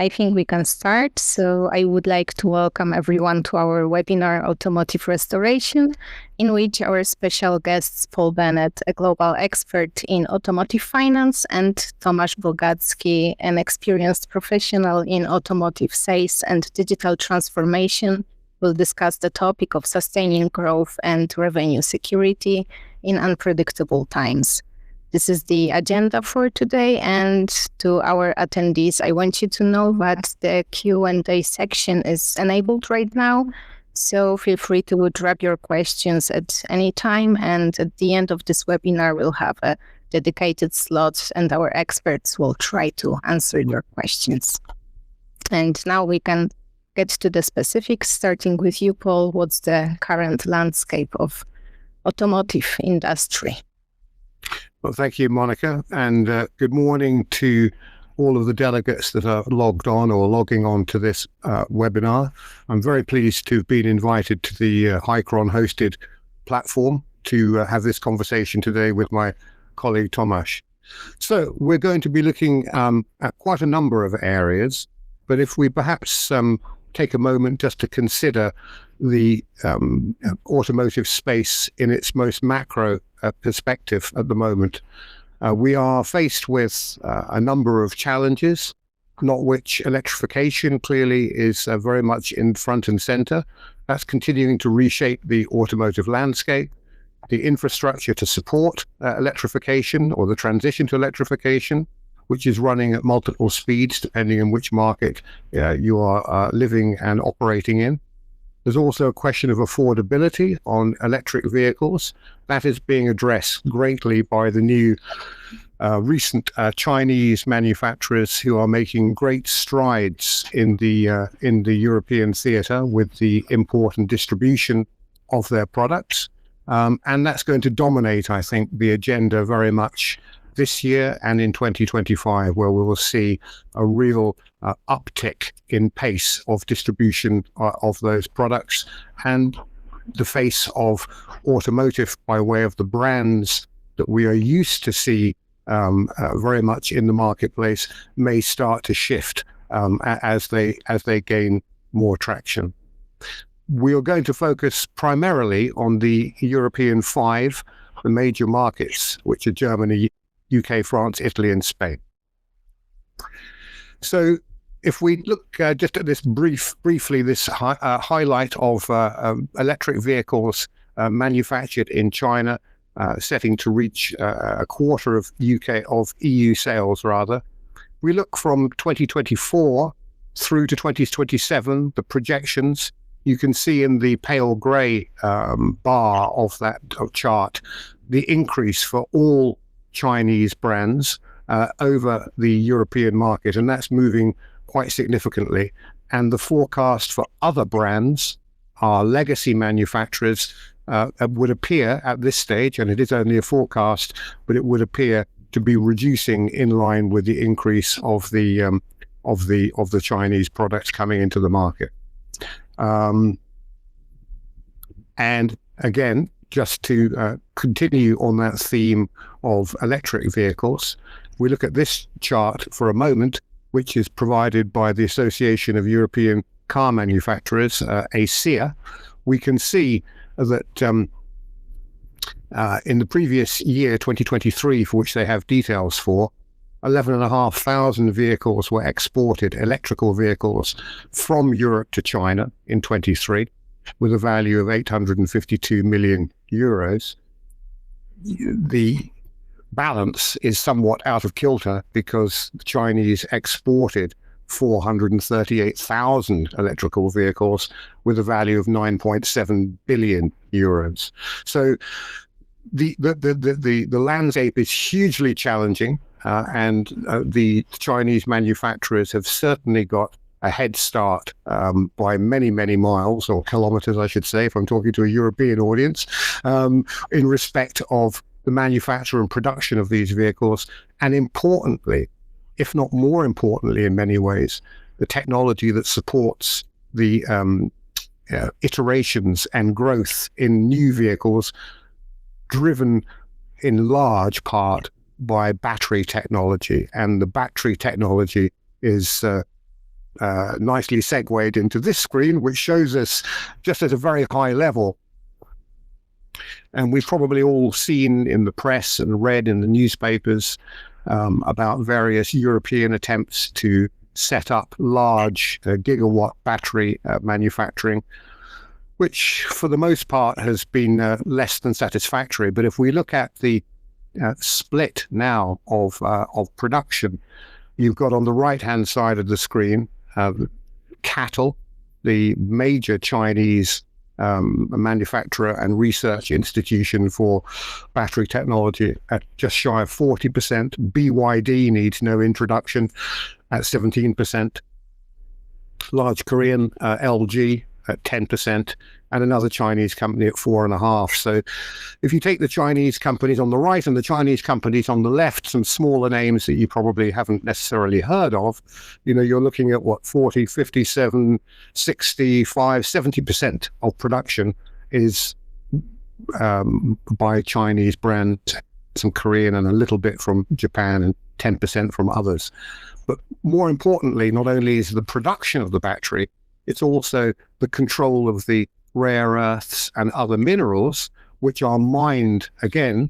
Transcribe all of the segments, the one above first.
I think we can start. So I would like to welcome everyone to our webinar, Automotive Restoration, in which our special guests, Paul Bennett, a global expert in automotive finance, and Tomasz Bogacki, an experienced professional in automotive sales and digital transformation, will discuss the topic of sustaining growth and revenue security in unpredictable times. This is the agenda for today, and to our attendees, I want you to know that the Q&A section is enabled right now, so feel free to drop your questions at any time, and at the end of this webinar, we'll have a dedicated slot, and our experts will try to answer your questions. And now we can get to the specifics, starting with you, Paul. What's the current landscape of automotive industry? Well, thank you, Monica, and good morning to all of the delegates that are logged on or logging on to this webinar. I'm very pleased to have been invited to the Hycron-hosted platform to have this conversation today with my colleague Tomasz. So we're going to be looking at quite a number of areas, but if we perhaps take a moment just to consider the automotive space in its most macro perspective at the moment. We are faced with a number of challenges, not which electrification clearly is very much in front and center. That's continuing to reshape the automotive landscape, the infrastructure to support electrification or the transition to electrification, which is running at multiple speeds depending on which market you are living and operating in. There's also a question of affordability on electric vehicles. That is being addressed greatly by the new recent Chinese manufacturers who are making great strides in the European theatre with the import and distribution of their products. And that's going to dominate, I think, the agenda very much this year and in 2025, where we will see a real uptick in pace of distribution of those products, and the face of automotive by way of the brands that we are used to see very much in the marketplace may start to shift as they gain more traction. We are going to focus primarily on the European 5, the major markets, which are Germany, UK, France, Italy, and Spain. So if we look just at this briefly, this highlight of electric vehicles manufactured in China, setting to reach a quarter of EU sales rather. We look from 2024 through to 2027, the projections. You can see in the pale grey bar of that chart, the increase for all Chinese brands over the European market, and that's moving quite significantly. And the forecast for other brands, our legacy manufacturers, would appear at this stage, and it is only a forecast, but it would appear to be reducing in line with the increase of the Chinese products coming into the market. And again, just to continue on that theme of electric vehicles, we look at this chart for a moment, which is provided by the Association of European Car Manufacturers, ACEA. We can see that in the previous year, 2023, for which they have details for, 11,500 vehicles were exported, electrical vehicles, from Europe to China in 23, with a value of 852 million euros. The balance is somewhat out of kilter because the Chinese exported 438,000 electrical vehicles with a value of 9.7 billion euros. So the landscape is hugely challenging, and the Chinese manufacturers have certainly got a head start by many, many miles, or kilometers, I should say, if I'm talking to a European audience, in respect of the manufacture and production of these vehicles, and importantly, if not more importantly in many ways, the technology that supports the iterations and growth in new vehicles, driven in large part by battery technology. And the battery technology is nicely segued into this screen, which shows us just at a very high level. And we've probably all seen in the press and read in the newspapers about various European attempts to set up large gigawatt battery manufacturing, which for the most part has been less than satisfactory. But if we look at the split now of production, you've got on the right-hand side of the screen CATL, the major Chinese manufacturer and research institution for battery technology, at just shy of 40%. BYD needs no introduction at 17%. Large Korean LG at 10%, and another Chinese company at 4.5%. So if you take the Chinese companies on the right and the Chinese companies on the left, some smaller names that you probably haven't necessarily heard of, you're looking at 40, 57, 65, 70% of production is by Chinese brands, some Korean and a little bit from Japan, and 10% from others. But more importantly, not only is the production of the battery, it's also the control of the rare earths and other minerals, which are mined, again,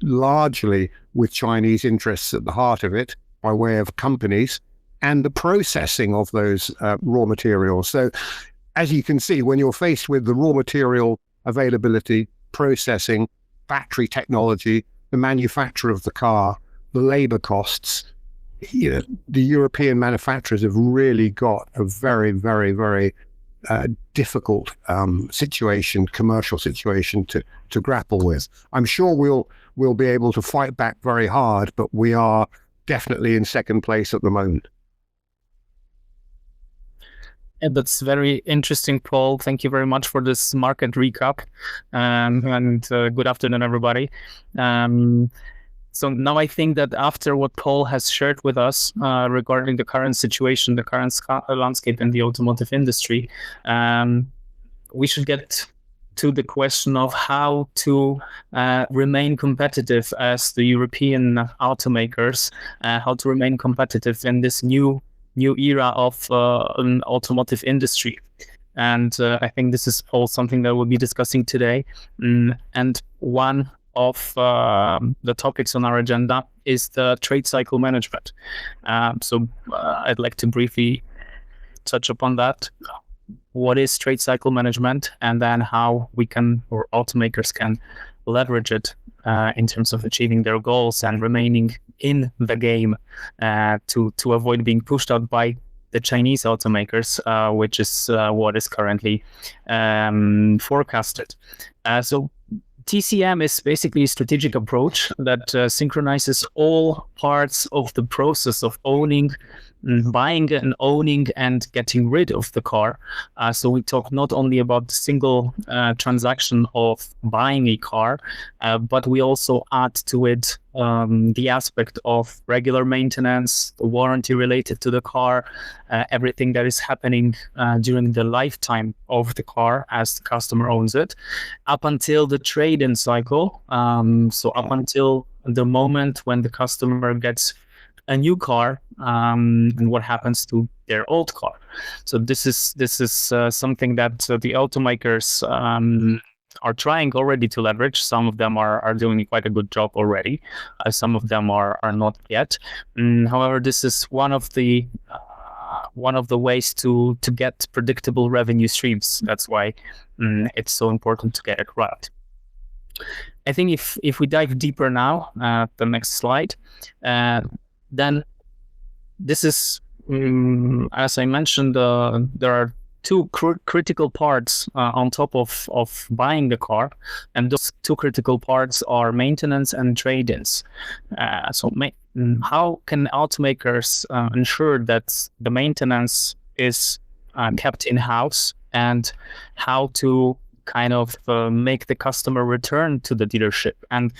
largely with Chinese interests at the heart of it by way of companies, and the processing of those raw materials. So as you can see, when you're faced with the raw material availability, processing, battery technology, the manufacture of the car, the labor costs, the European manufacturers have really got a very, very, very difficult commercial situation to grapple with. I'm sure we'll be able to fight back very hard, but we are definitely in second place at the moment. Yeah, that's very interesting, Paul. Thank you very much for this market recap, and good afternoon, everybody. So now I think that after what Paul has shared with us regarding the current situation, the current landscape in the automotive industry, we should get to the question of how to remain competitive as the European automakers, how to remain competitive in this new era of an automotive industry. And I think this is all something that we'll be discussing today. And one of the topics on our agenda is the trade cycle management. So I'd like to briefly touch upon that. What is trade cycle management, and then how we can, or automakers can, leverage it in terms of achieving their goals and remaining in the game to avoid being pushed out by the Chinese automakers, which is what is currently forecasted. So TCM is basically a strategic approach that synchronizes all parts of the process of buying and owning and getting rid of the car. So we talk not only about the single transaction of buying a car, but we also add to it the aspect of regular maintenance, the warranty related to the car, everything that is happening during the lifetime of the car as the customer owns it, up until the trade-in cycle. So up until the moment when the customer gets a new car, and what happens to their old car. So this is something that the automakers are trying already to leverage. Some of them are doing quite a good job already. Some of them are not yet. However, this is one of the ways to get predictable revenue streams. That's why it's so important to get it right. I think if we dive deeper now, the next slide, then this is, as I mentioned, there are two critical parts on top of buying the car, and those two critical parts are maintenance and trade-ins. So how can automakers ensure that the maintenance is kept in-house, and how to kind of make the customer return to the dealership? And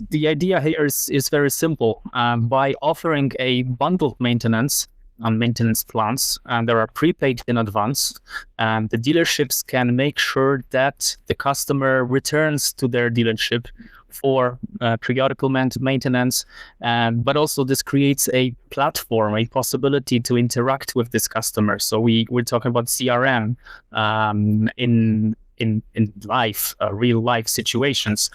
the idea here is very simple. By offering a bundled maintenance on maintenance plans, and there are prepaid in advance, and the dealerships can make sure that the customer returns to their dealership for periodical maintenance, but also this creates a platform, a possibility to interact with this customer. So we're talking about CRM in life, real life situations,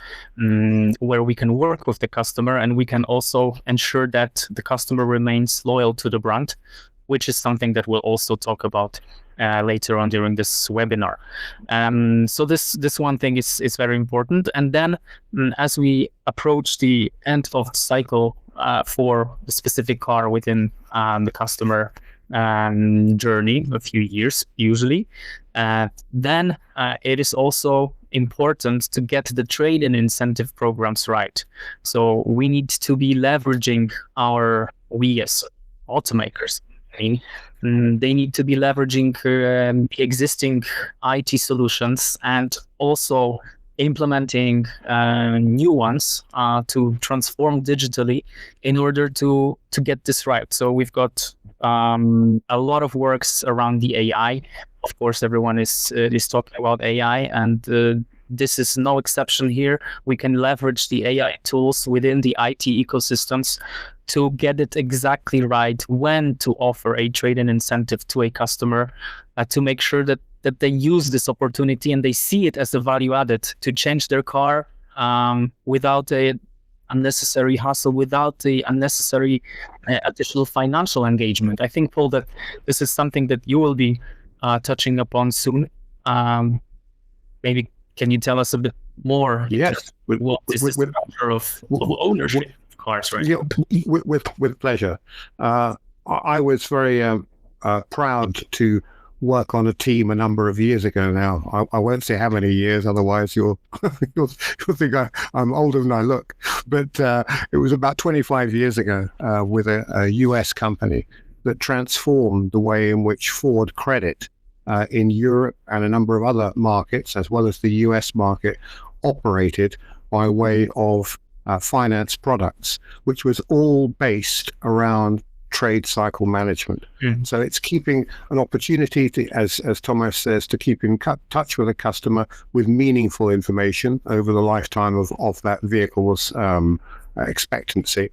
where we can work with the customer, and we can also ensure that the customer remains loyal to the brand, which is something that we'll also talk about later on during this webinar. So this one thing is very important. And then as we approach the end of the cycle for the specific car within the customer journey, a few years usually, then it is also important to get the trade-in incentive programs right. So we need to be leveraging we as automakers, they need to be leveraging the existing IT solutions and also implementing new ones to transform digitally in order to get this right. So we've got a lot of works around the AI. Of course, everyone is talking about AI, and this is no exception here. We can leverage the AI tools within the IT ecosystems to get it exactly right when to offer a trade-in incentive to a customer, to make sure that they use this opportunity and they see it as a value added to change their car without a unnecessary hassle, without the unnecessary additional financial engagement. I think, Paul, that this is something that you will be touching upon soon. Maybe can you tell us a bit more? Yes. What is the structure of ownership of cars, right? Yeah, with pleasure. I was very proud to work on a team a number of years ago now. I won't say how many years, otherwise you'll think I'm older than I look. But it was about 25 years ago with a US company that transformed the way in which Ford Credit in Europe and a number of other markets, as well as the US market, operated by way of finance products, which was all based around trade cycle management. So it's keeping an opportunity to, as Tomasz says, to keep in touch with a customer with meaningful information over the lifetime of that vehicle's expectancy,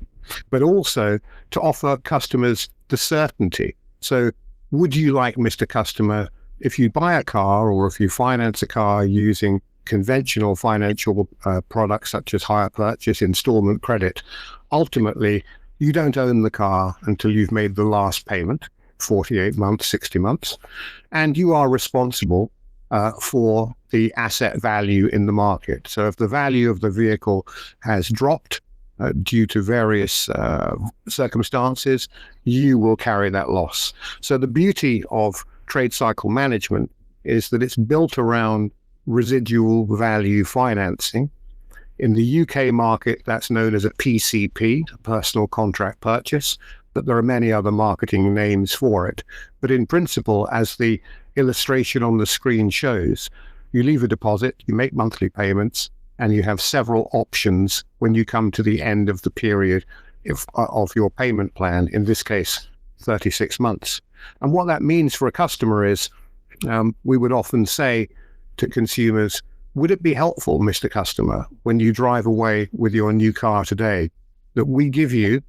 but also to offer customers the certainty. So would you like, Mr. Customer, if you buy a car or if you finance a car using conventional financial products such as hire purchase, installment credit, ultimately you don't own the car until you've made the last payment, 48 months, 60 months, and you are responsible for the asset value in the market. So if the value of the vehicle has dropped due to various circumstances, you will carry that loss. So the beauty of trade cycle management is that it's built around residual value financing. In the UK market, that's known as a PCP, a personal contract purchase, but there are many other marketing names for it. But in principle, as the illustration on the screen shows, you leave a deposit, you make monthly payments, and you have several options when you come to the end of the period of your payment plan, in this case, 36 months. And what that means for a customer is, we would often say to consumers, would it be helpful, Mr. Customer, when you drive away with your new car today, that we give you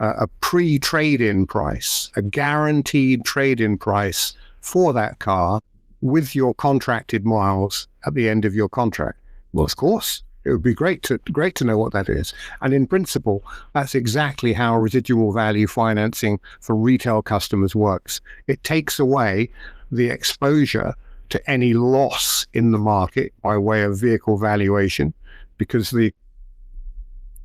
a pre-trade-in price, a guaranteed trade-in price for that car with your contracted miles at the end of your contract? Well, of course, it would be great to know what that is. And in principle, that's exactly how residual value financing for retail customers works. It takes away the exposure to any loss in the market by way of vehicle valuation, because the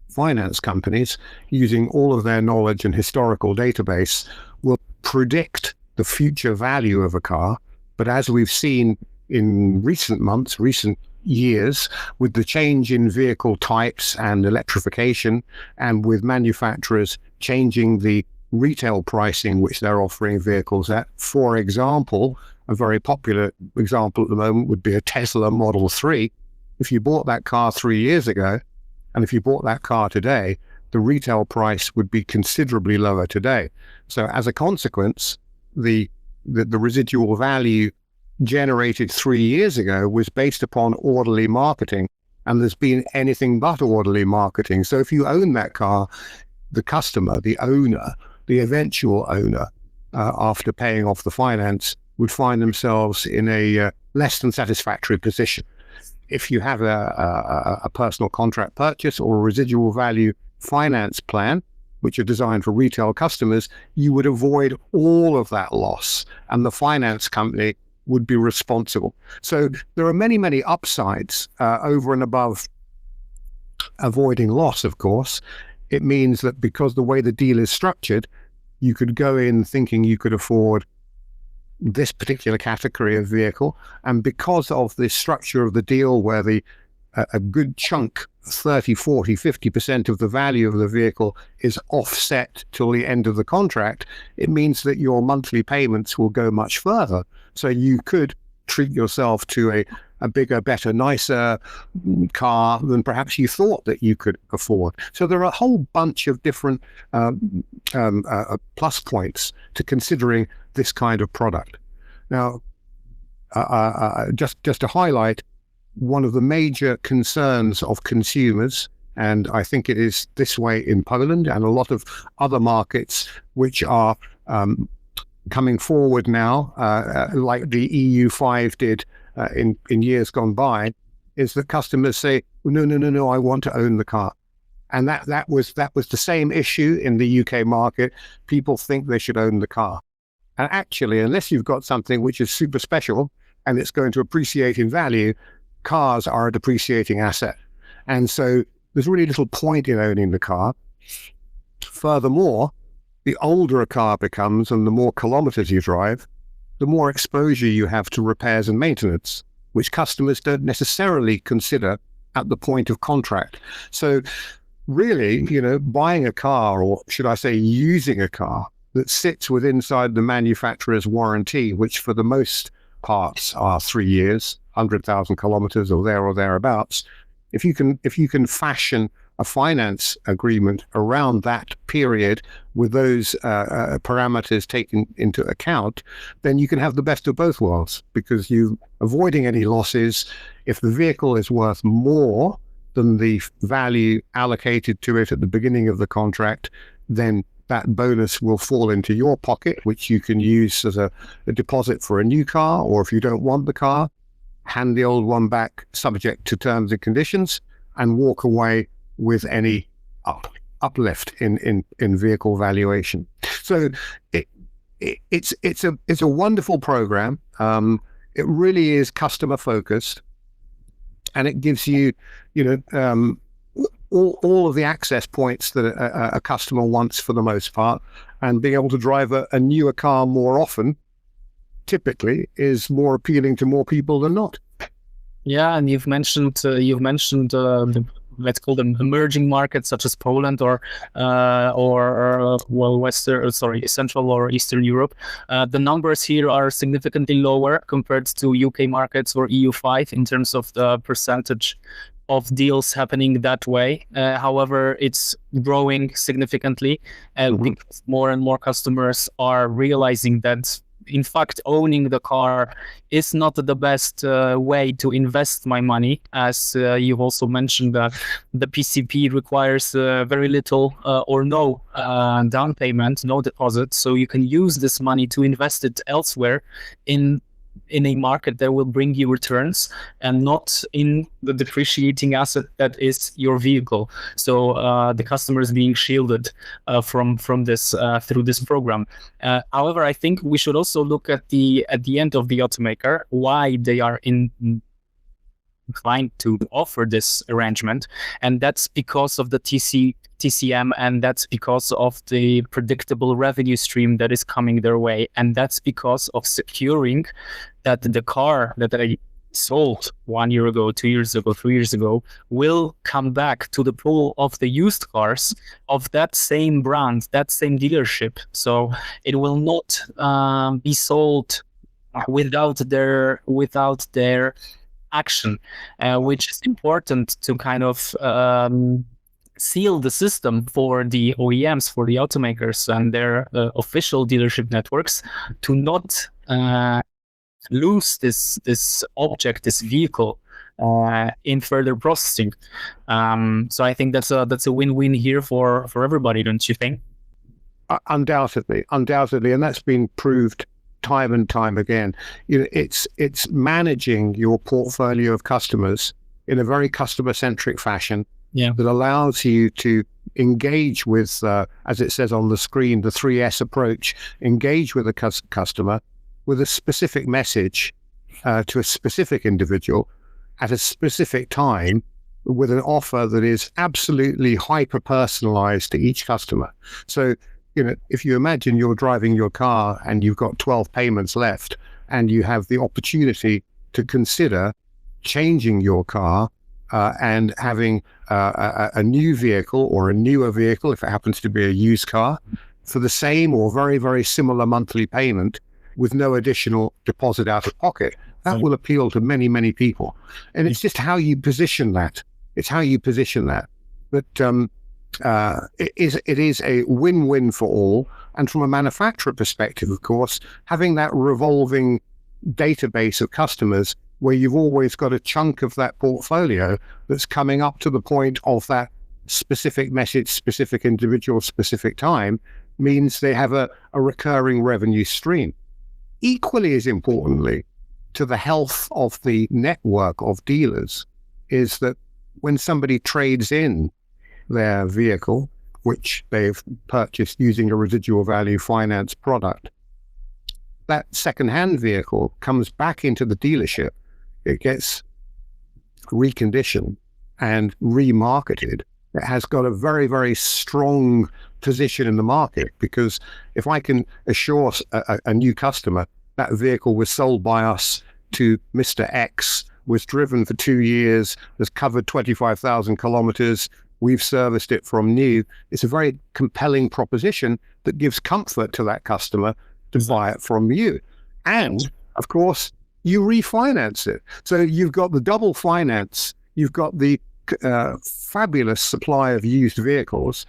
finance companies, using all of their knowledge and historical database, will predict the future value of a car. But as we've seen in recent months, recent years, with the change in vehicle types and electrification, and with manufacturers changing the retail pricing which they're offering vehicles at, for example, a very popular example at the moment would be a Tesla Model 3. If you bought that car 3 years ago, and if you bought that car today, the retail price would be considerably lower today. So as a consequence, the residual value generated 3 years ago was based upon orderly marketing and there's been anything but orderly marketing. So if you own that car, the customer, the owner, the eventual owner, after paying off the finance, would find themselves in a less than satisfactory position. If you have a personal contract purchase or a residual value finance plan, which are designed for retail customers, you would avoid all of that loss, and the finance company would be responsible. So there are many, many upsides over and above avoiding loss, of course. It means that because the way the deal is structured, you could go in thinking you could afford this particular category of vehicle. And because of the structure of the deal where a good chunk, 30, 40, 50% of the value of the vehicle is offset till the end of the contract, it means that your monthly payments will go much further. So you could treat yourself to a bigger, better, nicer car than perhaps you thought that you could afford. So there are a whole bunch of different plus points to considering this kind of product. Now, just to highlight, one of the major concerns of consumers, and I think it is this way in Poland and a lot of other markets which are coming forward now, like the EU5 did in years gone by, is that customers say, no, I want to own the car. And that was the same issue in the UK market. People think they should own the car. And actually, unless you've got something which is super special and it's going to appreciate in value, cars are a depreciating asset. And so there's really little point in owning the car. Furthermore, the older a car becomes and the more kilometers you drive, the more exposure you have to repairs and maintenance, which customers don't necessarily consider at the point of contract. So really, buying a car, or should I say using a car that sits inside the manufacturer's warranty, which for the most parts are 3 years, 100,000 kilometers or thereabouts, if you can fashion a finance agreement around that period with those parameters taken into account, then you can have the best of both worlds, because you're avoiding any losses. If the vehicle is worth more than the value allocated to it at the beginning of the contract, then that bonus will fall into your pocket, which you can use as a deposit for a new car, or if you don't want the car, hand the old one back subject to terms and conditions and walk away with any uplift in vehicle valuation. So it's a wonderful program. It really is customer focused, and it gives you all of the access points that a customer wants for the most part, and being able to drive a newer car more often typically is more appealing to more people than not. Yeah, and you've mentioned let's call them emerging markets such as Poland or Central or Eastern Europe. The numbers here are significantly lower compared to UK markets or EU5 in terms of the percentage of deals happening that way. However, it's growing significantly, because more and more customers are realizing that, in fact, owning the car is not the best way to invest my money. As you've also mentioned, that the PCP requires very little or no down payment, no deposit. So you can use this money to invest it elsewhere in a market that will bring you returns, and not in the depreciating asset that is your vehicle. So the customer is being shielded from this through this program. However, I think we should also look at the end of the automaker, why they are inclined to offer this arrangement, and that's because of the TCM, and that's because of the predictable revenue stream that is coming their way, and that's because of securing that the car that I sold 1 year ago, 2 years ago, 3 years ago will come back to the pool of the used cars of that same brand, that same dealership. So it will not be sold without their action, which is important to kind of seal the system for the OEMs, for the automakers and their official dealership networks, to not lose this object, this vehicle in further processing. So I think that's a win-win here for everybody, don't you think? Undoubtedly, and that's been proved time and time again. It's managing your portfolio of customers in a very customer-centric fashion that allows you to engage with, as it says on the screen, the 3S approach. Engage with a customer with a specific message to a specific individual at a specific time, with an offer that is absolutely hyper-personalized to each customer. So, if you imagine you're driving your car and you've got 12 payments left, and you have the opportunity to consider changing your car and having a new vehicle or a newer vehicle, if it happens to be a used car, for the same or very, very similar monthly payment with no additional deposit out of pocket, that will appeal to many, many people. And it's just how you position that. But it is a win-win for all. And from a manufacturer perspective, of course, having that revolving database of customers where you've always got a chunk of that portfolio that's coming up to the point of that specific message, specific individual, specific time, means they have a recurring revenue stream. Equally as importantly to the health of the network of dealers is that when somebody trades in their vehicle, which they've purchased using a residual value finance product, that second-hand vehicle comes back into the dealership. It gets reconditioned and remarketed. It has got a very, very strong position in the market, because if I can assure a new customer that vehicle was sold by us to Mr. X, was driven for 2 years, has covered 25,000 kilometers, we've serviced it from new, it's a very compelling proposition that gives comfort to that customer to buy it from you. And of course, you refinance it. So you've got the double finance, you've got the fabulous supply of used vehicles,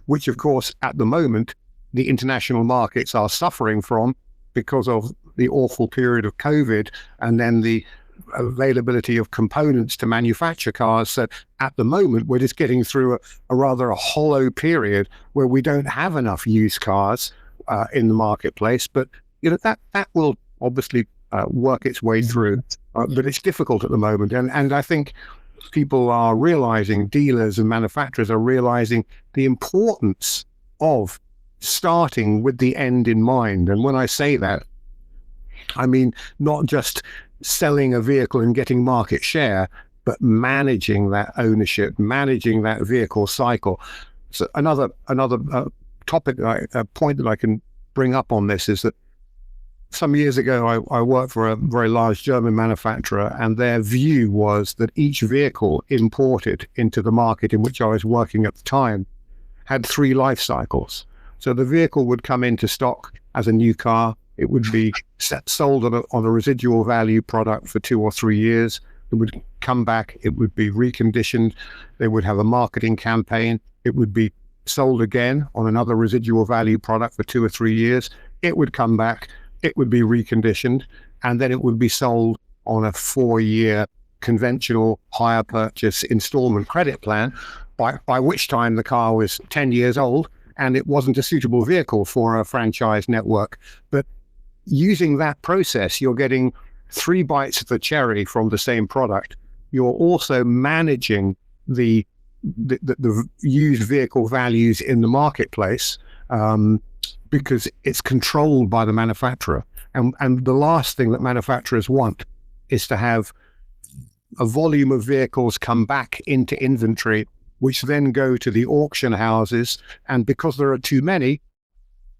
which of course at the moment the international markets are suffering from because of the awful period of COVID, and then the availability of components to manufacture cars. So at the moment we're just getting through a rather hollow period where we don't have enough used cars in the marketplace. But that will obviously work its way through, but it's difficult at the moment. And I think people are realizing, dealers and manufacturers are realizing the importance of starting with the end in mind. And when I say that, I mean not just selling a vehicle and getting market share, but managing that ownership, managing that vehicle cycle. So another topic, a point that I can bring up on this is that some years ago, I worked for a very large German manufacturer, and their view was that each vehicle imported into the market in which I was working at the time had 3 life cycles. So the vehicle would come into stock as a new car. It would be sold on a residual value product for 2 or 3 years. It would come back. It would be reconditioned. They would have a marketing campaign. It would be sold again on another residual value product for 2 or 3 years. It would come back. It would be reconditioned, and then it would be sold on a 4-year conventional hire purchase installment credit plan, by which time the car was 10 years old and it wasn't a suitable vehicle for a franchise network. But using that process, you're getting 3 bites of the cherry from the same product. You're also managing the used vehicle values in the marketplace, because it's controlled by the manufacturer. And the last thing that manufacturers want is to have a volume of vehicles come back into inventory, which then go to the auction houses. And because there are too many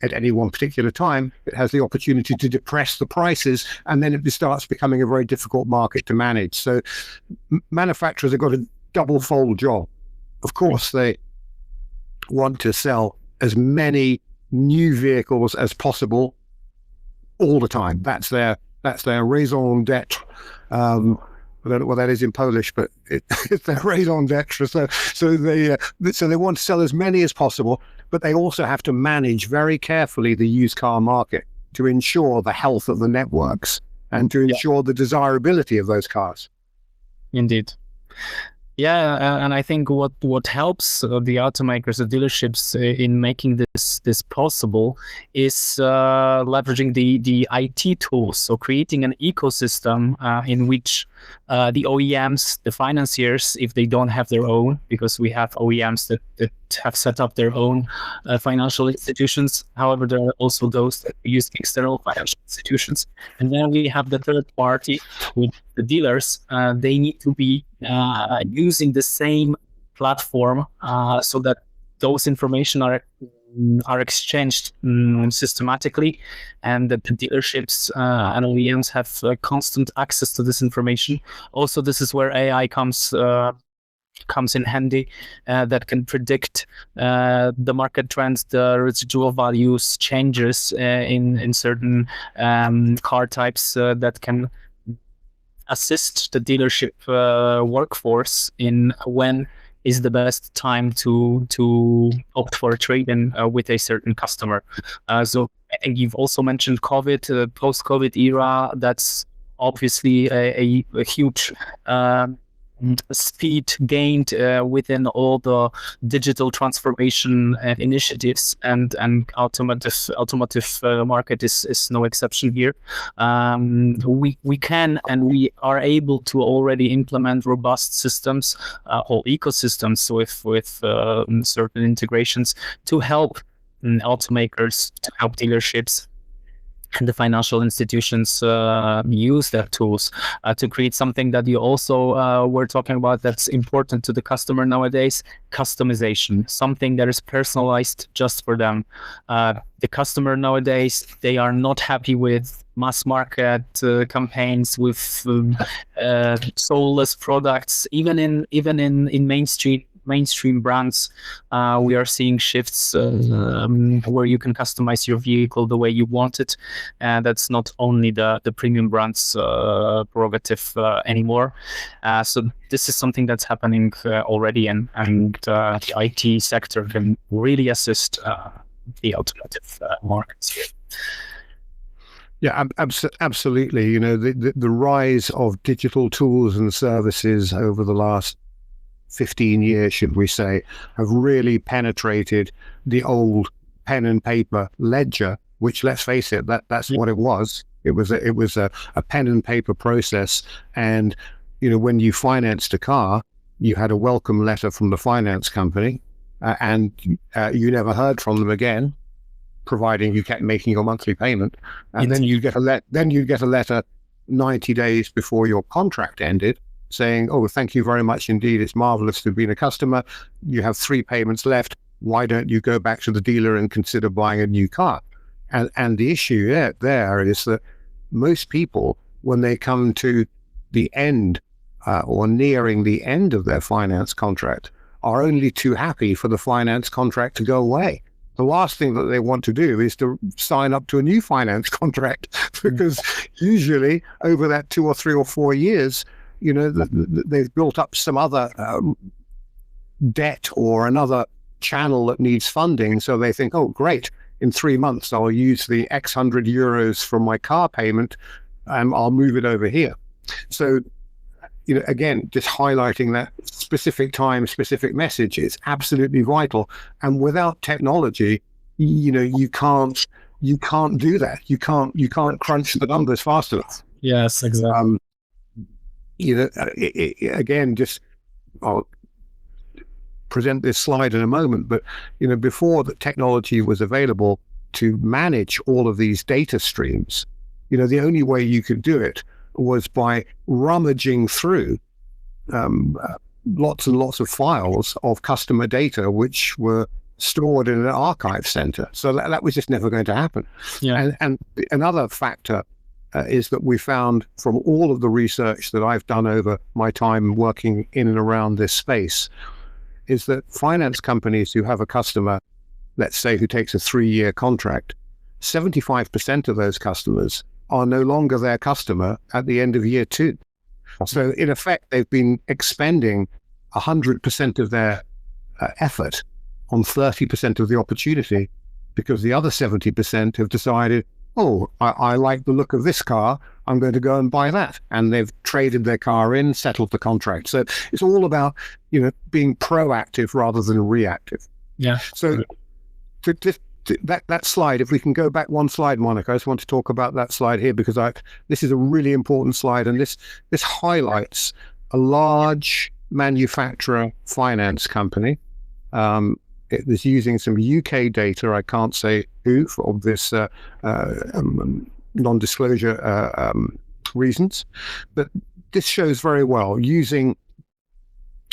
at any one particular time, it has the opportunity to depress the prices, and then it starts becoming a very difficult market to manage. So manufacturers have got a double-fold job. Of course, they want to sell as many new vehicles as possible all the time. That's their raison d'etre. I don't know what that is in Polish, but it's their raison d'etre. So they want to sell as many as possible, but they also have to manage very carefully the used car market to ensure the health of the networks and to ensure the desirability of those cars. Indeed. Yeah, and I think what helps the automakers, the dealerships in making this possible is leveraging the IT tools. So creating an ecosystem in which the OEMs, the financiers, if they don't have their own, because we have OEMs that have set up their own financial institutions. However, there are also those that use external financial institutions. And then we have the third party with the dealers. They need to be using the same platform so that those information are exchanged systematically, and that the dealerships and OEMs have constant access to this information. Also, this is where AI comes in handy, that can predict the market trends, the residual values, changes in certain car types that can assist the dealership workforce in when is the best time to opt for a trade-in with a certain customer. So and you've also mentioned COVID, post-COVID era. That's obviously a huge speed gained within all the digital transformation initiatives, and automotive market is no exception here. We can and we are able to already implement robust systems, whole ecosystems with certain integrations to help automakers, to help dealerships and the financial institutions use their tools to create something that you also were talking about that's important to the customer nowadays: customization, something that is personalized just for them. The customer nowadays, they are not happy with mass market campaigns, with soulless products. Even in mainstream brands, we are seeing shifts where you can customize your vehicle the way you want it, and that's not only the premium brands prerogative anymore. So this is something that's happening already, and the IT sector can really assist the automotive markets here. Yeah, absolutely. You know, the rise of digital tools and services over the last 15 years, should we say, have really penetrated the old pen and paper ledger, which, let's face it, that's what it was. It was a pen and paper process. And, you know, when you financed a car, you had a welcome letter from the finance company, and you never heard from them again, providing you kept making your monthly payment. And then you get a letter 90 days before your contract ended, saying, "Oh, thank you very much indeed. It's marvelous to have been a customer. You have 3 payments left. Why don't you go back to the dealer and consider buying a new car?" And the issue there is that most people, when they come to the end or nearing the end of their finance contract, are only too happy for the finance contract to go away. The last thing that they want to do is to sign up to a new finance contract, because usually over that 2 or 3 or 4 years, you know, they've built up some other debt or another channel that needs funding. So they think, oh, great, in 3 months, I'll use the X hundred euros from my car payment and I'll move it over here. So, you know, again, just highlighting that specific time, specific message is absolutely vital. And without technology, you know, you can't do that. You can't crunch the numbers fast enough. Yes, exactly. You know, again, just I'll present this slide in a moment, but, you know, before the technology was available to manage all of these data streams, you know, the only way you could do it was by rummaging through lots and lots of files of customer data, which were stored in an archive center. So that was just never going to happen. Yeah. And another factor is that we found from all of the research that I've done over my time working in and around this space, is that finance companies who have a customer, let's say, who takes a 3-year contract, 75% of those customers are no longer their customer at the end of year 2. So in effect, they've been expending 100% of their effort on 30% of the opportunity, because the other 70% have decided, oh, I like the look of this car, I'm going to go and buy that. And they've traded their car in, settled the contract. So it's all about, being proactive rather than reactive. Yeah. So that slide, if we can go back one slide, Monica, I just want to talk about that slide here because this is a really important slide, and this highlights a large manufacturer finance company. It was using some UK data. I can't say who for obvious non-disclosure reasons, but this shows very well using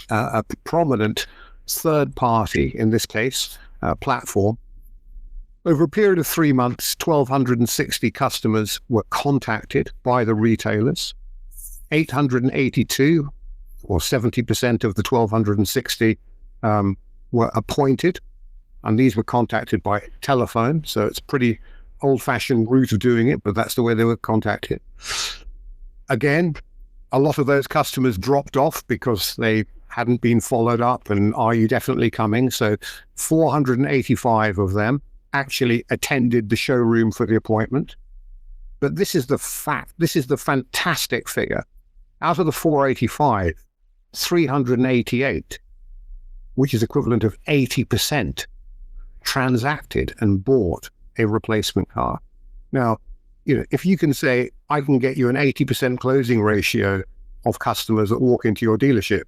a prominent third party, in this case, platform. Over a period of 3 months, 1,260 customers were contacted by the retailers. 882, or 70% of the 1,260, were appointed, and these were contacted by telephone. So it's pretty old-fashioned route of doing it, but that's the way they were contacted. Again, a lot of those customers dropped off because they hadn't been followed up, and are you definitely coming? So 485 of them actually attended the showroom for the appointment. But this is the fact, this is the fantastic figure. Out of the 485, 388, which is equivalent of 80%, transacted and bought a replacement car. Now, if you can say, I can get you an 80% closing ratio of customers that walk into your dealership,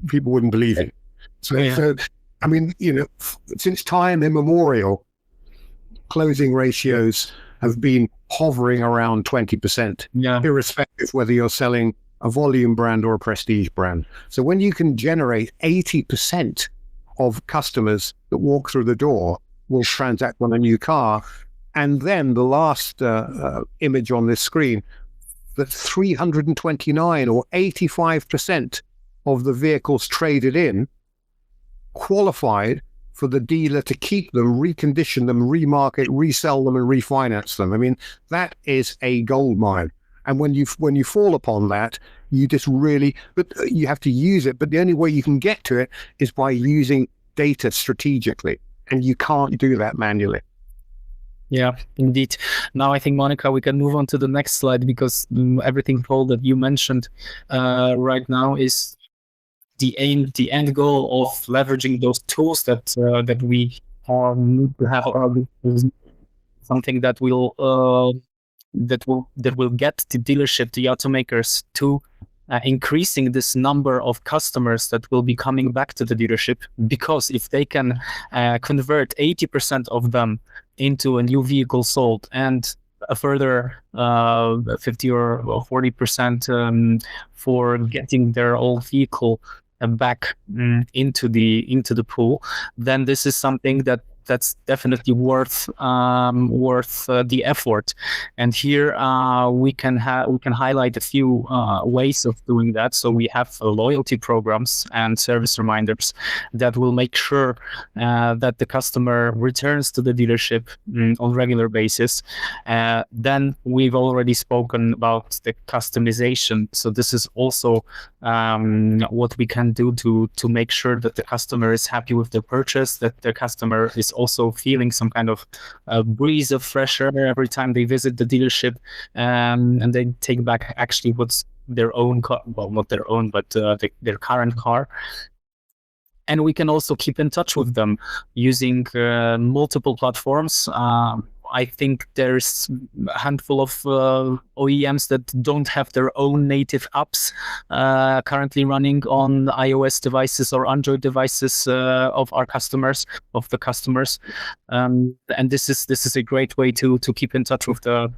people wouldn't believe it. So I mean, since time immemorial, closing ratios have been hovering around 20%, irrespective whether you're selling a volume brand or a prestige brand. So when you can generate 80% of customers that walk through the door will transact on a new car, and then the last image on this screen, that 329 or 85% of the vehicles traded in qualified for the dealer to keep them, recondition them, remarket, resell them, and refinance them. I mean, that is a gold mine. And when you fall upon that, you just really, but you have to use it. But the only way you can get to it is by using data strategically, and you can't do that manually. Yeah, indeed. Now I think, Monica, we can move on to the next slide, because everything, Paul, that you mentioned right now is the end goal of leveraging those tools that we need to have. Something that will get the dealership, the automakers, to increasing this number of customers that will be coming back to the dealership. Because if they can convert 80% of them into a new vehicle sold, and a further 50 or 40% for getting their old vehicle back into the pool, then this is something that's definitely worth the effort. And here we can highlight a few ways of doing that. So we have loyalty programs and service reminders that will make sure that the customer returns to the dealership on regular basis. Then we've already spoken about the customization. So this is also what we can do to make sure that the customer is happy with their purchase, that the customer is also feeling some kind of breeze of fresh air every time they visit the dealership, and they take back actually what's their own car, well, not their own, but their current car. And we can also keep in touch with them using multiple platforms. I think there's a handful of OEMs that don't have their own native apps currently running on iOS devices or Android devices of the customers, and this is a great way to keep in touch with the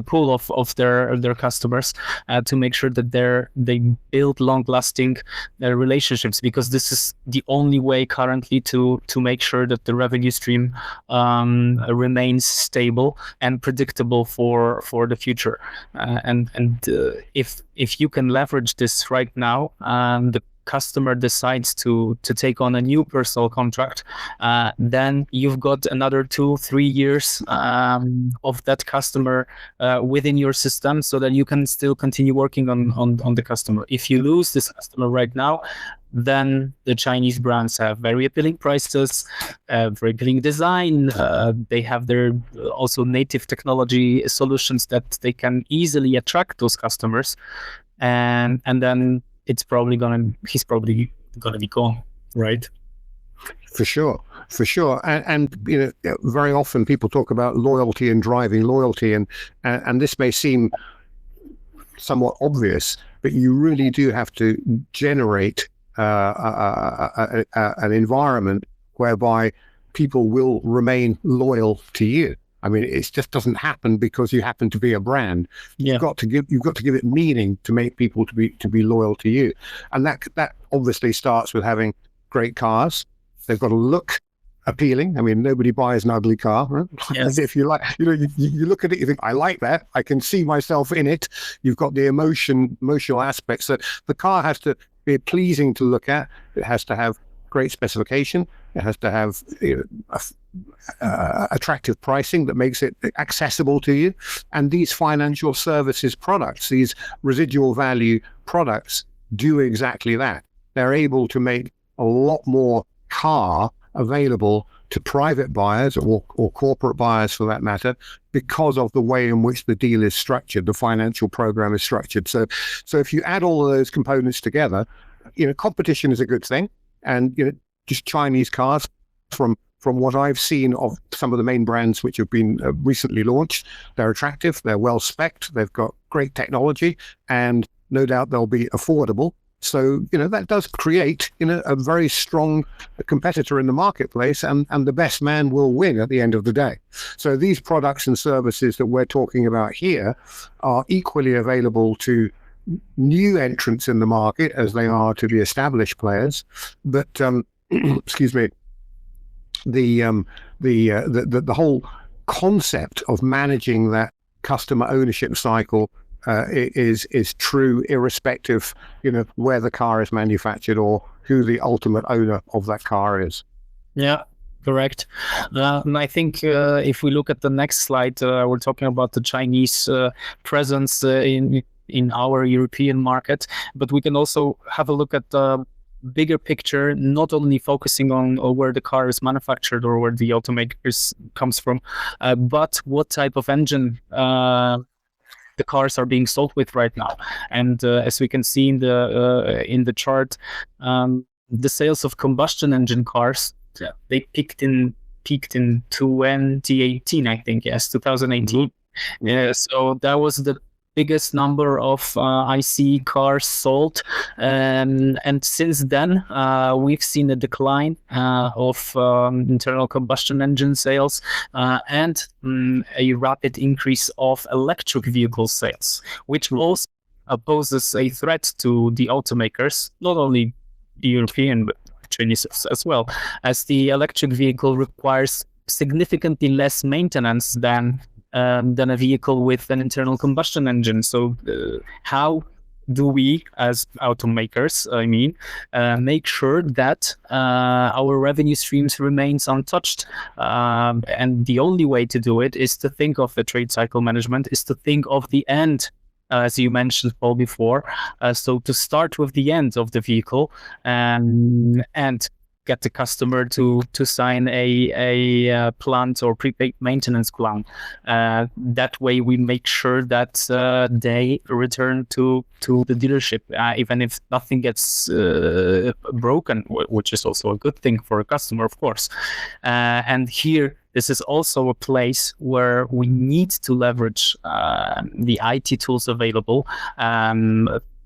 pool of their customers, to make sure that they build long-lasting relationships, because this is the only way currently to make sure that the revenue stream remains stable and predictable for the future. And if you can leverage this right now, the customer decides to take on a new personal contract, then you've got another 2-3 years of that customer within your system, so that you can still continue working on the customer. If you lose this customer right now, then the Chinese brands have very appealing prices, very appealing design. They have their also native technology solutions that they can easily attract those customers, and then he's probably gonna be gone, right? For sure. And very often people talk about loyalty and driving loyalty, and this may seem somewhat obvious, but you really do have to generate an environment whereby people will remain loyal to you. I mean, it just doesn't happen because you happen to be a brand. Yeah. You've got to give it meaning to make people to be loyal to you, and that obviously starts with having great cars. They've got to look appealing. I mean, nobody buys an ugly car, right? Yes. If you like, you look at it, you think, I like that. I can see myself in it. You've got the emotional aspects. So the car has to be pleasing to look at. It has to have great specification. It has to have attractive pricing that makes it accessible to you. And these financial services products, these residual value products, do exactly that. They're able to make a lot more car available to private buyers or corporate buyers for that matter, because of the way in which the deal is structured, the financial program is structured. So if you add all of those components together, competition is a good thing. And just Chinese cars, from what I've seen of some of the main brands which have been recently launched, they're attractive, they're well spec'd, they've got great technology, and no doubt they'll be affordable. So, that does create, a very strong competitor in the marketplace, and the best man will win at the end of the day. So these products and services that we're talking about here are equally available to new entrants in the market as they are to the established players. But, excuse me, the whole concept of managing that customer ownership cycle is true irrespective, where the car is manufactured or who the ultimate owner of that car is. Yeah, correct. And I think if we look at the next slide, we're talking about the Chinese presence in our European market, but we can also have a look at the bigger picture, not only focusing on where the car is manufactured or where the automakers comes from, but what type of engine the cars are being sold with right now. And as we can see in the chart, the sales of combustion engine cars, they peaked in 2018, I think. Yes, 2018. Mm-hmm. Yeah, so that was the biggest number of ICE cars sold, and since then we've seen a decline of internal combustion engine sales and a rapid increase of electric vehicle sales, which also poses a threat to the automakers, not only the European but Chinese as well, as the electric vehicle requires significantly less maintenance than a vehicle with an internal combustion engine. So how do we, as automakers, make sure that our revenue streams remains untouched? And the only way to do it is to think of the trade cycle management, is to think of the end, as you mentioned, Paul, before. So to start with the end of the vehicle and get the customer to sign a plant or prepaid maintenance plan. That way we make sure that they return to the dealership, even if nothing gets broken, which is also a good thing for a customer, of course. And here, this is also a place where we need to leverage the IT tools available,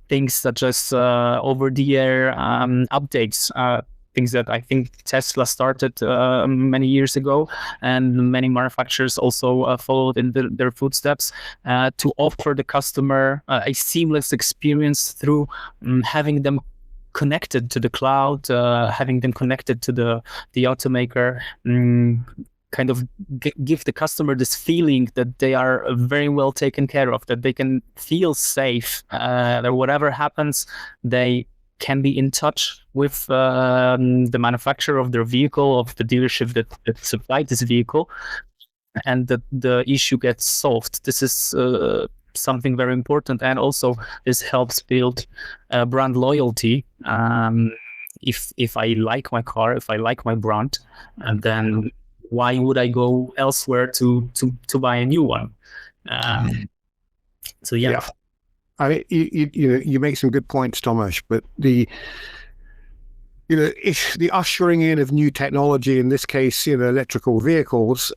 things such as over-the-air updates, things that I think Tesla started many years ago, and many manufacturers also followed in their footsteps, to offer the customer a seamless experience through having them connected to the cloud, having them connected to the automaker, kind of give the customer this feeling that they are very well taken care of, that they can feel safe, that whatever happens, they can be in touch with the manufacturer of their vehicle, of the dealership that supplied this vehicle, and that the issue gets solved. This is something very important, and also this helps build brand loyalty. if I like my car, if I like my brand, and then why would I go elsewhere to buy a new one? So yeah. I mean, you make some good points, Tomasz, but if the ushering in of new technology, in this case, electrical vehicles,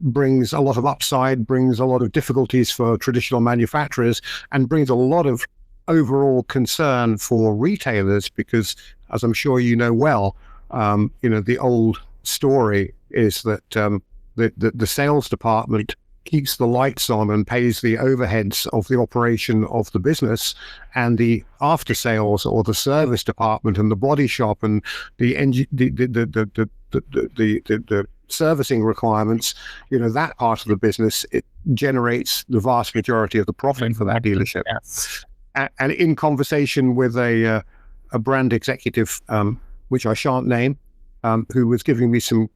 brings a lot of upside, brings a lot of difficulties for traditional manufacturers, and brings a lot of overall concern for retailers, because, as I'm sure you know well, the old story is that the sales department keeps the lights on and pays the overheads of the operation of the business, and the after sales or the service department and the body shop and the servicing requirements, that part of the business, it generates the vast majority of the profit for that dealership. Yes. And in conversation with a brand executive, which I shan't name, who was giving me some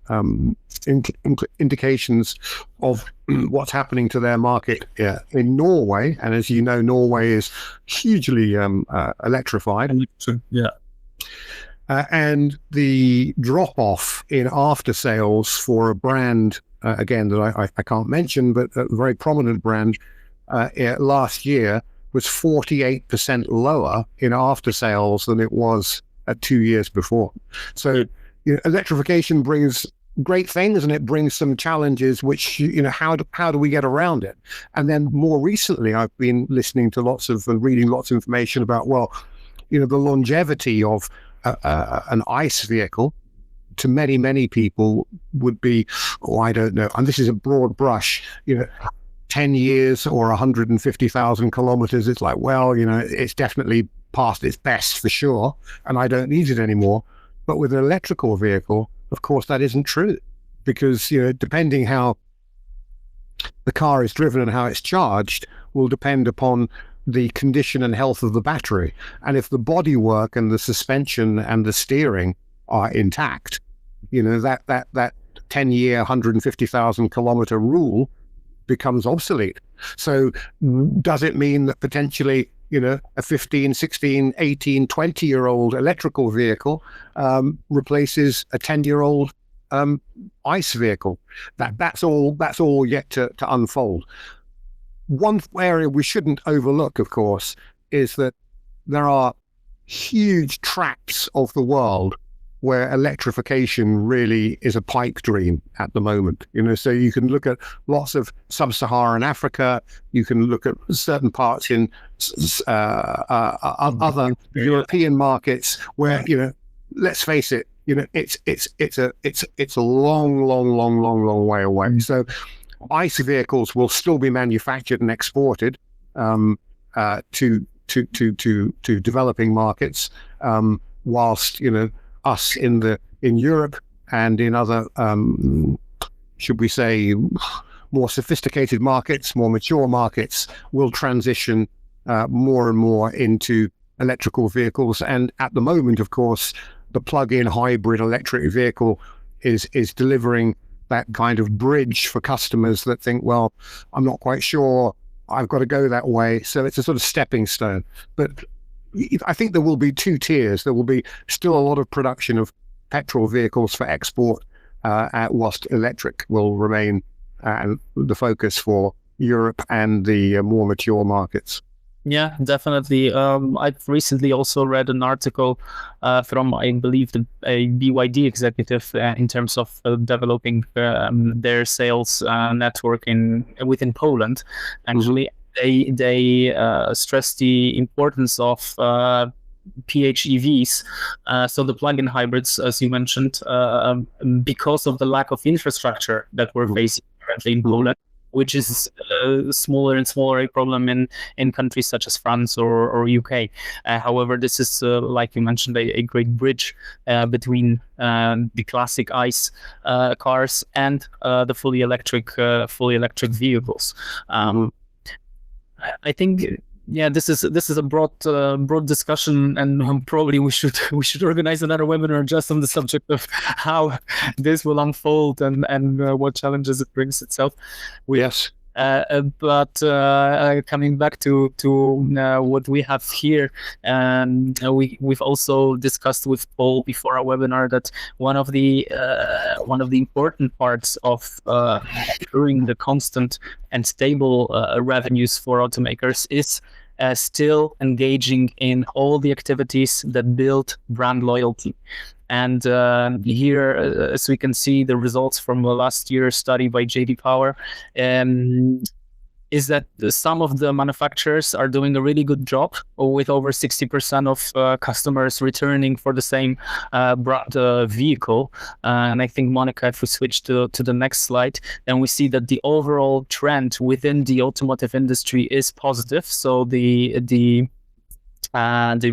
indications of what's happening to their market in Norway. And as you know, Norway is hugely electrified. Yeah. And the drop-off in after-sales for a brand, again, that I can't mention, but a very prominent brand, last year was 48% lower in after-sales than it was 2 years before. So electrification brings great things, and it brings some challenges, which, how do we get around it? And then more recently, I've been listening to and reading lots of information about, the longevity of an ICE vehicle to many people would be, I don't know, and this is a broad brush, 10 years or 150,000 kilometers. It's like, it's definitely past its best for sure, and I don't need it anymore. But with an electrical vehicle, of course, that isn't true, because, depending how the car is driven and how it's charged will depend upon the condition and health of the battery. And if the bodywork and the suspension and the steering are intact, that 10-year, 150,000 kilometer rule becomes obsolete. So does it mean that potentially, a 15, 16, 18, 20-year-old electrical vehicle replaces a 10-year-old ICE vehicle? That's all yet to unfold. One area we shouldn't overlook, of course, is that there are huge tracts of the world where electrification really is a pipe dream at the moment. So you can look at lots of sub-Saharan Africa, you can look at certain parts in other European markets where, let's face it, it's a long way away. So ICE vehicles will still be manufactured and exported to developing markets, whilst us in Europe and in other, should we say, more sophisticated markets, more mature markets, will transition more and more into electrical vehicles. And at the moment, of course, the plug-in hybrid electric vehicle is delivering that kind of bridge for customers that think, well, I'm not quite sure I've got to go that way. So it's a sort of stepping stone. But I think there will be two tiers. There will be still a lot of production of petrol vehicles for export, whilst electric will remain the focus for Europe and the more mature markets. Yeah, definitely. I've recently also read an article from, I believe, a BYD executive in terms of developing their sales network within Poland. Actually, they stress the importance of PHEVs, so the plug-in hybrids, as you mentioned, because of the lack of infrastructure that we're facing currently in Poland, which is smaller and smaller a problem in countries such as France or UK. However, this is, like you mentioned, a great bridge between the classic ICE cars and the fully electric vehicles. I think, yeah, this is a broad discussion, and probably we should organize another webinar just on the subject of how this will unfold and what challenges it brings itself. Yes. But coming back to what we have here, we've also discussed with Paul before our webinar that one of the important parts of ensuring the constant and stable revenues for automakers is still engaging in all the activities that build brand loyalty. And here, as we can see, the results from the last year's study by JD Power is that some of the manufacturers are doing a really good job, with over 60% of customers returning for the same brand vehicle. And I think, Monica, if we switch to the next slide, then we see that the overall trend within the automotive industry is positive. So the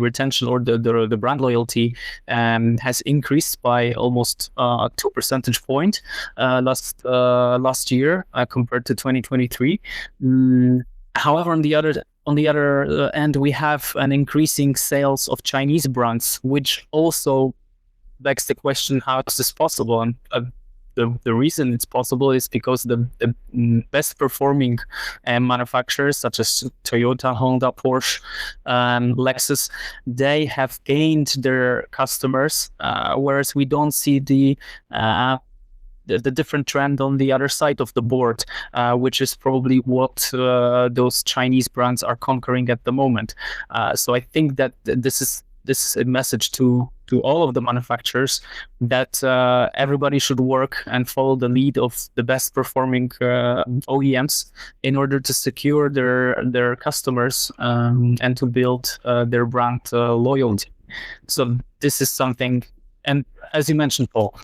retention or the brand loyalty has increased by almost 2 percentage point last year compared to 2023. However, on the other end, we have an increasing sales of Chinese brands, which also begs the question: how is this possible? And the reason it's possible is because the best performing manufacturers such as Toyota, Honda, Porsche, Lexus, they have gained their customers, whereas we don't see the different trend on the other side of the board, which is probably what those Chinese brands are conquering at the moment. So I think that this is a message to all of the manufacturers that everybody should work and follow the lead of the best performing OEMs in order to secure their customers and to build their brand loyalty. So this is something. And as you mentioned, Paul,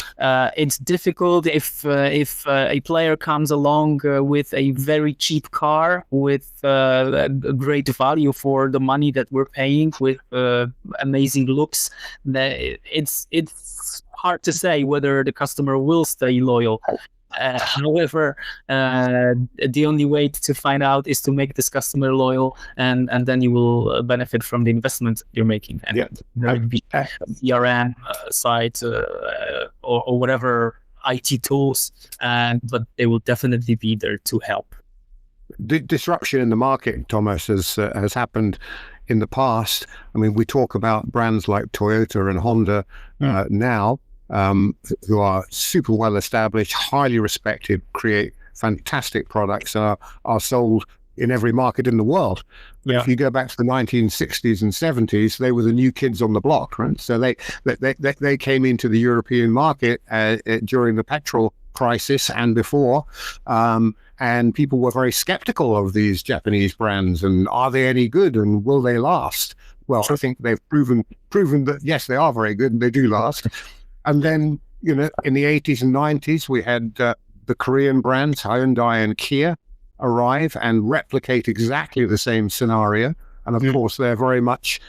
it's difficult if a player comes along with a very cheap car with a great value for the money that we're paying, with amazing looks. It's hard to say whether the customer will stay loyal. However, the only way to find out is to make this customer loyal, and then you will benefit from the investment you're making. And there would be CRM site or whatever IT tools, but they will definitely be there to help. Disruption in the market, Tomasz, has happened in the past. I mean, we talk about brands like Toyota and Honda now, who are super well established, highly respected, create fantastic products, and are sold in every market in the world. Yeah. If you go back to the 1960s and 70s, they were the new kids on the block, right? So they came into the European market during the petrol crisis and before, and people were very skeptical of these Japanese brands, and are they any good, and will they last? Well, I think they've proven that yes, they are very good and they do last. And then, in the 80s and 90s, we had the Korean brands, Hyundai and Kia, arrive and replicate exactly the same scenario. And of course, they're very much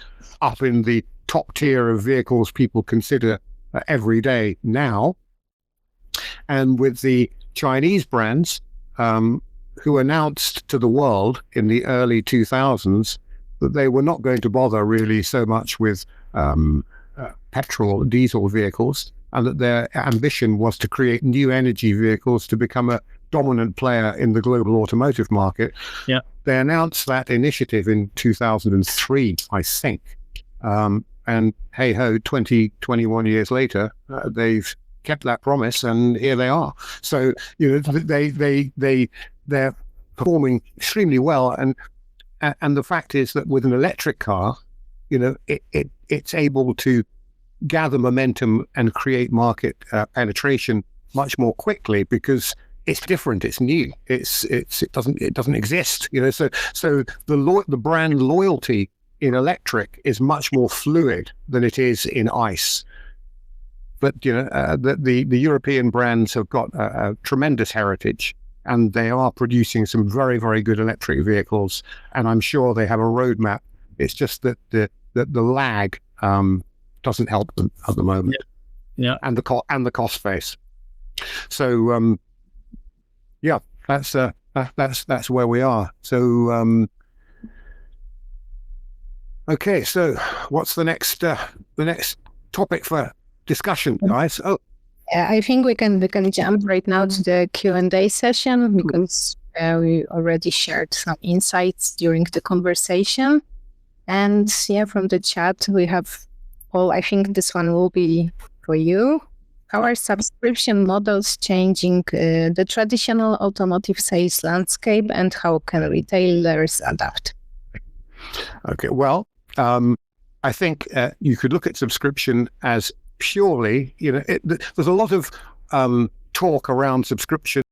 up in the top tier of vehicles people consider every day now. And with the Chinese brands, who announced to the world in the early 2000s that they were not going to bother really so much with petrol or diesel vehicles, and that their ambition was to create new energy vehicles to become a dominant player in the global automotive market. Yeah, they announced that initiative in 2003, I think. And hey ho, 21 years later, they've kept that promise, and here they are. So they're performing extremely well, and the fact is that with an electric car, it's able to gather momentum and create market penetration much more quickly, because it's different, it's new, it doesn't exist. So the brand loyalty in electric is much more fluid than it is in ICE. But the European brands have got a tremendous heritage, and they are producing some very, very good electric vehicles, and I'm sure they have a roadmap. It's just that the lag doesn't help them at the moment. Yeah. And the cost base. So that's where we are. So okay, so what's the next topic for discussion, guys? I think we can jump right now to the Q&A session, because We already shared some insights during the conversation. And from the chat, we have Paul. I think this one will be for you. How are subscription models changing the traditional automotive sales landscape, and how can retailers adapt? Okay, well, I think you could look at subscription as purely, there's a lot of talk around subscription,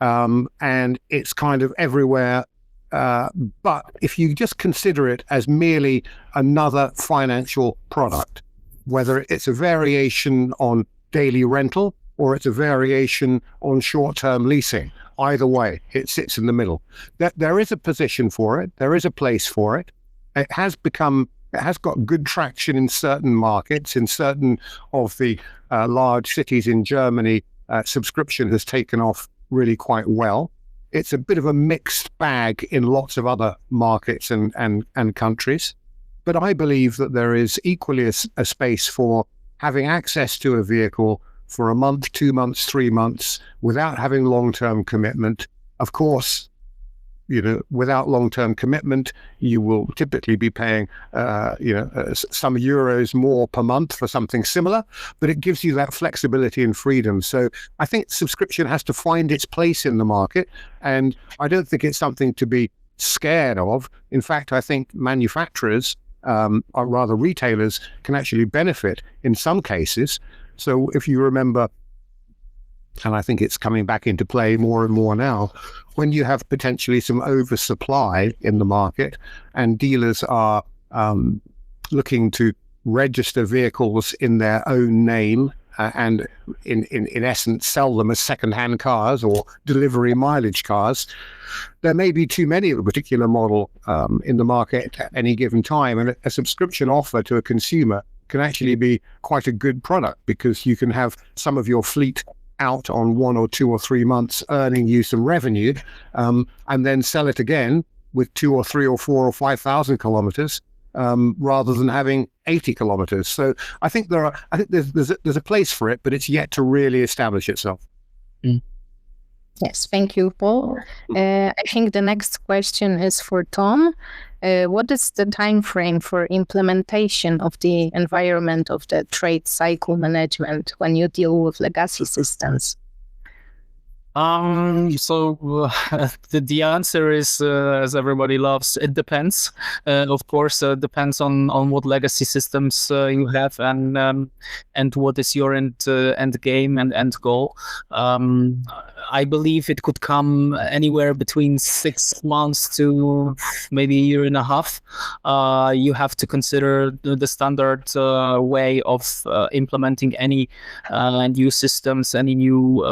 and it's kind of everywhere. But if you just consider it as merely another financial product, whether it's a variation on daily rental or it's a variation on short-term leasing, either way, it sits in the middle. There is a position for it. There is a place for it. It has got good traction in certain markets. In certain of the large cities in Germany, subscription has taken off really quite well. It's a bit of a mixed bag in lots of other markets and countries. But I believe that there is equally a space for having access to a vehicle for a month, 2 months, 3 months, without having long-term commitment. Of course, without long-term commitment, you will typically be paying, some euros more per month for something similar, but it gives you that flexibility and freedom. So I think subscription has to find its place in the market, and I don't think it's something to be scared of. In fact, I think manufacturers, or rather retailers, can actually benefit in some cases. So if you remember, and I think it's coming back into play more and more now, when you have potentially some oversupply in the market and dealers are looking to register vehicles in their own name and in essence sell them as second-hand cars or delivery mileage cars, there may be too many of a particular model in the market at any given time. And a subscription offer to a consumer can actually be quite a good product, because you can have some of your fleet out on 1 or 2 or 3 months, earning you some revenue, and then sell it again with 2 or 3 or 4 or 5,000 kilometers, rather than having 80 kilometers. So I think there's a place for it, but it's yet to really establish itself. Yes, thank you, Paul. I think the next question is for Tom. What is the time frame for implementation of the environment of the trade cycle management when you deal with legacy systems? The answer is, as everybody loves, it depends. Of course, depends on what legacy systems you have and what is your end game and end goal. I believe it could come anywhere between 6 months to maybe a year and a half. You have to consider the standard way of implementing any new systems, any new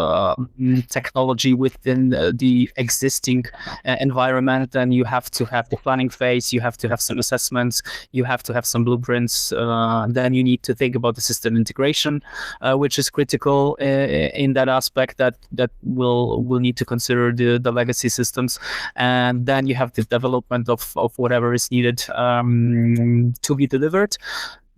technology within the existing environment. And you have to have the planning phase, you have to have some assessments, you have to have some blueprints. Then you need to think about the system integration, which is critical in that aspect, that will need to consider the legacy systems. And then you have the development of whatever is needed to be delivered.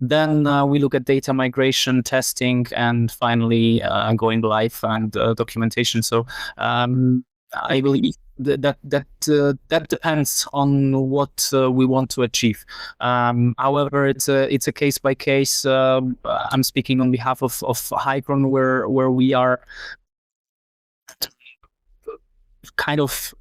Then we look at data migration, testing, and finally going live and documentation. So I believe that depends on what we want to achieve. However, it's a case by case. I'm speaking on behalf of Hicron, where we are kind of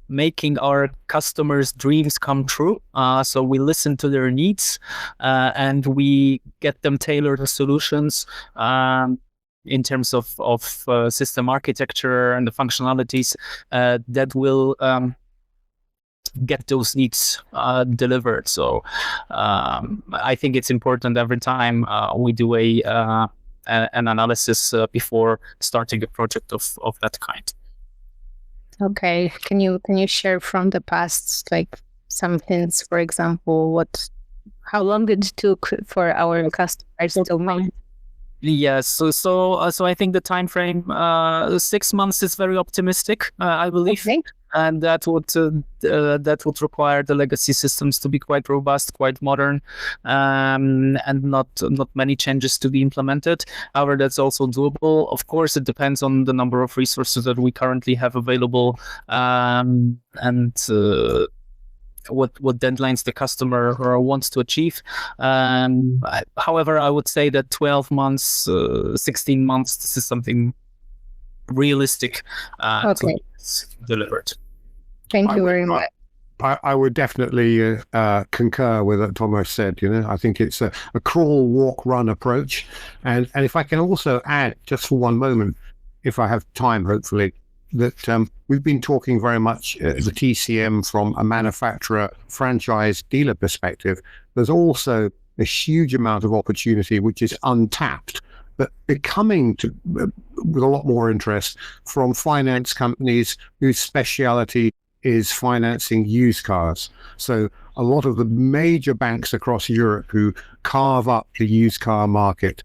making our customers' dreams come true. So we listen to their needs and we get them tailored solutions in terms of system architecture and the functionalities that will get those needs delivered. So I think it's important every time we do an analysis before starting a project of that kind. Okay, can you share from the past, like some hints, for example, how long it took for our customers to make? Yes. So I think the time frame 6 months is very optimistic. I believe. Okay. And that would require the legacy systems to be quite robust, quite modern, and not many changes to be implemented. However, that's also doable. Of course, it depends on the number of resources that we currently have available, and what deadlines the customer wants to achieve. However, I would say that 12 months, 16 months, this is something realistic to be delivered. Thank you very much. I would definitely concur with what Tomasz said. I think it's a crawl, walk, run approach. And if I can also add, just for one moment, if I have time, hopefully, that we've been talking very much the TCM from a manufacturer, franchise, dealer perspective. There's also a huge amount of opportunity which is untapped, but becoming with a lot more interest from finance companies whose speciality is financing used cars. So a lot of the major banks across Europe who carve up the used car market,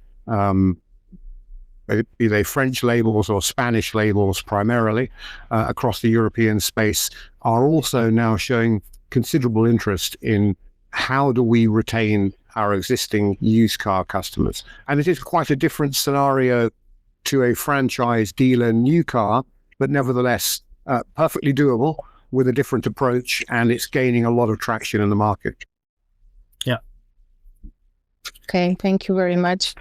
be they French labels or Spanish labels primarily, across the European space, are also now showing considerable interest in how do we retain our existing used car customers. And it is quite a different scenario to a franchise dealer new car, but nevertheless perfectly doable with a different approach, and it's gaining a lot of traction in the market. Yeah. Okay, thank you very much,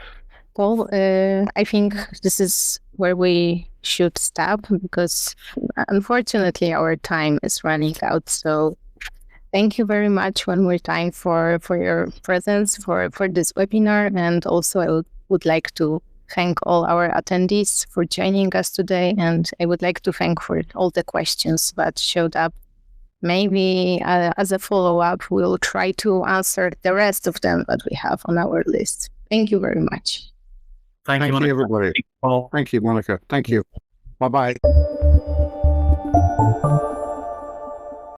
Paul. I think this is where we should stop because unfortunately our time is running out. So thank you very much one more time for your presence for this webinar. And also I would like to thank all our attendees for joining us today. And I would like to thank for all the questions that showed up. Maybe as a follow-up, we'll try to answer the rest of them that we have on our list. Thank you very much. Thank you, everybody. Thank you, Monica. Thank you. Bye-bye.